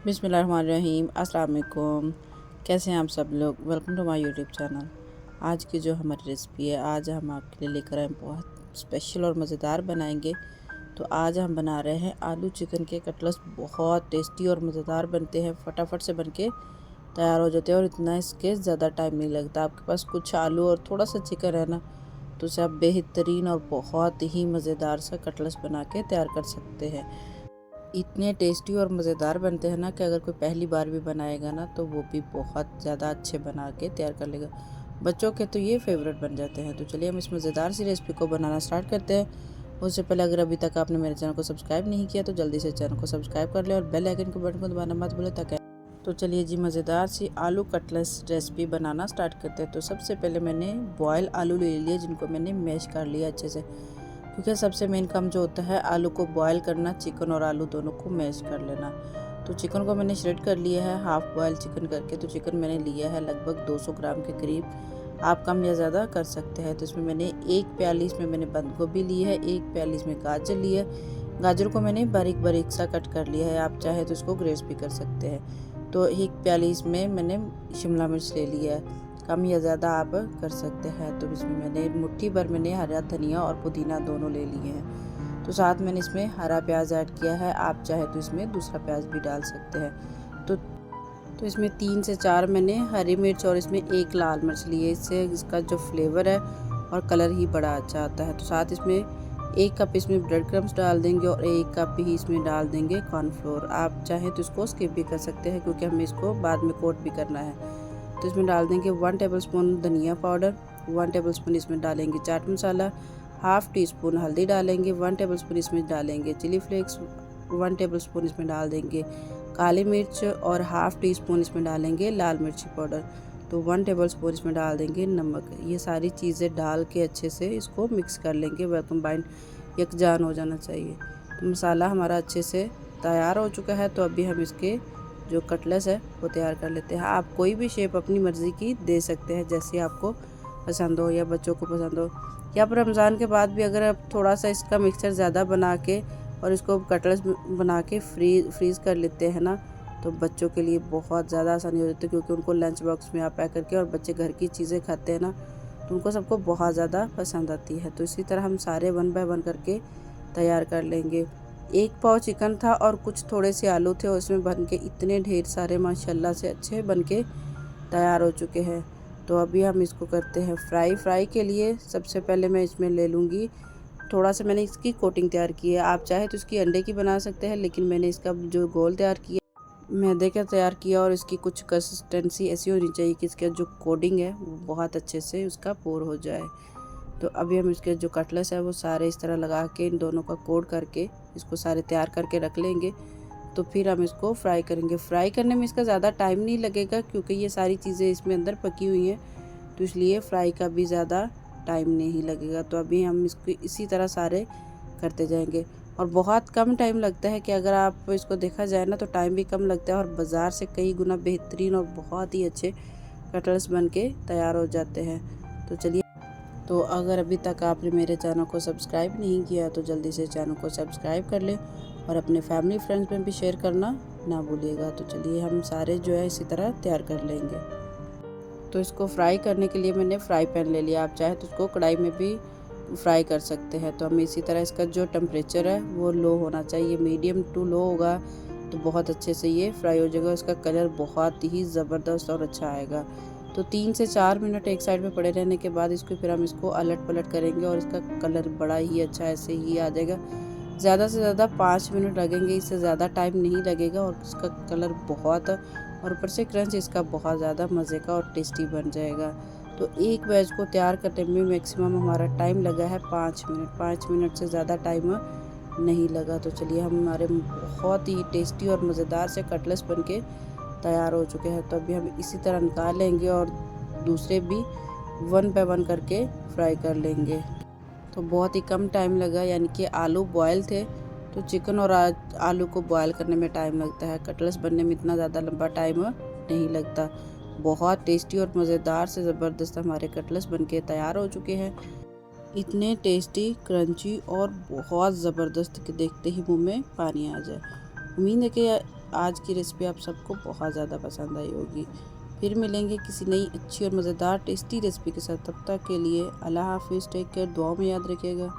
बिस्मिल्लाहिर्रहमानिर्रहीम। अस्सलाम वालेकुम। कैसे हैं आप सब लोग। Welcome to my YouTube channel. आज की जो हमारी रेसिपी है, आज हम आपके लिए लेकर आए बहुत स्पेशल और मज़ेदार बनाएंगे। तो आज हम बना रहे हैं आलू चिकन के कटलेट्स। बहुत टेस्टी और मज़ेदार बनते हैं, फटाफट से बनके तैयार हो जाते हैं और इतना इसके ज़्यादा टाइम नहीं लगता। आपके पास कुछ आलू और थोड़ा सा चिकन है ना, तो उसे आप बेहतरीन और बहुत ही मज़ेदार सा कटलेट्स बना के तैयार कर सकते हैं। इतने टेस्टी और मज़ेदार बनते हैं ना कि अगर कोई पहली बार भी बनाएगा ना, तो वो भी बहुत ज़्यादा अच्छे बना के तैयार कर लेगा। बच्चों के तो ये फेवरेट बन जाते हैं। तो चलिए हम इस मज़ेदार सी रेसिपी को बनाना स्टार्ट करते हैं। उससे पहले अगर अभी तक आपने मेरे चैनल को सब्सक्राइब नहीं किया तो जल्दी से चैनल को सब्सक्राइब कर लें और बेल आइकन के बटन को दबाना मत भूलें ताकि। तो चलिए जी, मज़ेदार सी आलू कटलेट्स रेसिपी बनाना स्टार्ट करते हैं। तो सबसे पहले मैंने बॉयल आलू ले लिए, जिनको मैंने मैश कर लिया अच्छे से, क्योंकि सबसे मेन काम जो होता है आलू को बॉयल करना, चिकन और आलू दोनों को मैश कर लेना। तो चिकन को मैंने श्रेड कर लिया है, हाफ़ बॉयल चिकन करके। तो चिकन मैंने लिया है लगभग 200 ग्राम के करीब। आप कम या ज़्यादा कर सकते हैं। तो इसमें मैंने एक प्याली इसमें मैंने बंद गोभी ली है, एक प्याली इसमें गाजर ली है। गाजर को मैंने बारीक बारीक सा कट कर लिया है, आप चाहे तो इसको ग्रेट भी कर सकते हैं। तो एक प्याली इसमें मैंने शिमला मिर्च ले लिया है, कम या ज़्यादा आप कर सकते हैं। तो इसमें मैंने मुट्ठी भर मैंने हरा धनिया और पुदीना दोनों ले लिए हैं। तो साथ मैंने इसमें हरा प्याज ऐड किया है, आप चाहे तो इसमें दूसरा प्याज भी डाल सकते हैं। तो इसमें 3 से 4 मैंने हरी मिर्च और इसमें एक लाल मिर्च लिए, इससे इसका जो फ्लेवर है और कलर ही बड़ा अच्छा आता है। तो साथ इसमें 1 कप इसमें ब्रेड क्रम्स डाल देंगे और 1 कप ही इसमें डाल देंगे कॉर्नफ्लोर। आप चाहें तो इसको स्किप भी कर सकते हैं, क्योंकि हमें इसको बाद में कोट भी करना है। तो इसमें डाल देंगे 1 टेबलस्पून धनिया पाउडर, 1 टेबलस्पून इसमें डालेंगे chaat masala, half tea spoon हल्दी डालेंगे, 1 टेबलस्पून इसमें डालेंगे चिली फ्लेक्स, 1 टेबलस्पून इसमें डाल देंगे काली मिर्च और हाफ़ टी स्पून इसमें डालेंगे लाल मिर्ची पाउडर। तो 1 टेबलस्पून इसमें डाल देंगे नमक। ये सारी चीज़ें डाल के अच्छे से इसको मिक्स कर लेंगे, वह कंबाइंड यकजान हो जाना चाहिए। तो मसाला हमारा अच्छे से तैयार हो चुका है। तो अभी हम इसके जो कटलेट्स है वो तैयार कर लेते हैं। आप कोई भी शेप अपनी मर्ज़ी की दे सकते हैं, जैसे आपको पसंद हो या बच्चों को पसंद हो। या पर रमज़ान के बाद भी अगर आप थोड़ा सा इसका मिक्सचर ज़्यादा बना के और इसको कटलेट्स बना के फ्रीज़ कर लेते हैं ना, तो बच्चों के लिए बहुत ज़्यादा आसानी हो जाती है, क्योंकि उनको लंच बॉक्स में आप पैक करके, और बच्चे घर की चीज़ें खाते हैं ना, तो उनको सबको बहुत ज़्यादा पसंद आती है। तो इसी तरह हम सारे 1 बाय 1 करके तैयार कर लेंगे। 1 पाव चिकन था और कुछ थोड़े से आलू थे, और इसमें बन के इतने ढेर सारे माशाल्लाह से अच्छे बन के तैयार हो चुके हैं। तो अभी हम इसको करते हैं फ्राई के लिए सबसे पहले मैं इसमें ले लूँगी, थोड़ा सा मैंने इसकी कोटिंग तैयार की है। आप चाहे तो इसकी अंडे की बना सकते हैं, लेकिन मैंने इसका जो गोल तैयार किया, मैदे का तैयार किया, और इसकी कुछ कंसिस्टेंसी ऐसी होनी चाहिए कि इसका जो कोटिंग है वो बहुत अच्छे से उसका पोर हो जाए। तो अभी हम इसके जो कटलेट्स है वो सारे इस तरह लगा के, इन दोनों का कोट करके इसको सारे तैयार करके रख लेंगे। तो फिर हम इसको फ्राई करेंगे। फ्राई करने में इसका ज़्यादा टाइम नहीं लगेगा, क्योंकि ये सारी चीज़ें इसमें अंदर पकी हुई हैं, तो इसलिए फ्राई का भी ज़्यादा टाइम नहीं लगेगा। तो अभी हम इसको इसी तरह सारे करते जाएंगे, और बहुत कम टाइम लगता है कि अगर आप इसको देखा जाए ना, तो टाइम भी कम लगता है, और बाज़ार से कई गुना बेहतरीन और बहुत ही अच्छे कटलेट्स बन के तैयार हो जाते हैं। तो चलिए, तो अगर अभी तक आपने मेरे चैनल को सब्सक्राइब नहीं किया तो जल्दी से चैनल को सब्सक्राइब कर लें, और अपने फैमिली फ्रेंड्स में भी शेयर करना ना भूलिएगा। तो चलिए, हम सारे जो है इसी तरह तैयार कर लेंगे। तो इसको फ्राई करने के लिए मैंने फ्राई पैन ले लिया, आप चाहे तो इसको कढ़ाई में भी फ्राई कर सकते हैं। तो हमें इसी तरह इसका जो टेम्परेचर है वो लो होना चाहिए, मीडियम टू लो होगा तो बहुत अच्छे से ये फ्राई हो जाएगा। इसका कलर बहुत ही ज़बरदस्त और अच्छा आएगा। तो 3 से 4 मिनट एक साइड पे पड़े रहने के बाद इसको फिर हम इसको अलट पलट करेंगे, और इसका कलर बड़ा ही अच्छा ऐसे ही आ जाएगा। ज़्यादा से ज़्यादा 5 मिनट लगेंगे, इससे ज़्यादा टाइम नहीं लगेगा, और इसका कलर बहुत, और ऊपर से क्रंच इसका बहुत ज़्यादा मज़े का और टेस्टी बन जाएगा। तो एक वेज को तैयार करने में मैक्सिमम हमारा टाइम लगा है 5 मिनट। 5 मिनट से ज़्यादा टाइम नहीं लगा। तो चलिए, हमारे बहुत ही टेस्टी और मज़ेदार से कटलेट्स बनके तैयार हो चुके हैं। तो अभी हम इसी तरह निकाल लेंगे और दूसरे भी 1 बाय 1 करके फ्राई कर लेंगे। तो बहुत ही कम टाइम लगा, यानी कि आलू बॉयल थे, तो चिकन और आलू को बॉयल करने में टाइम लगता है, कटलेट्स बनने में इतना ज़्यादा लंबा टाइम नहीं लगता। बहुत टेस्टी और मज़ेदार से ज़बरदस्त हमारे कटलेट्स बनके तैयार हो चुके हैं। इतने टेस्टी, क्रंची और बहुत ज़बरदस्त कि देखते ही मुंह में पानी आ जाए। उम्मीद है कि आज की रेसिपी आप सबको बहुत ज़्यादा पसंद आई होगी। फिर मिलेंगे किसी नई अच्छी और मज़ेदार टेस्टी रेसिपी के साथ। तब तक के लिए अल्लाह हाफिज़, टेक केयर, दुआओं में याद रखिएगा।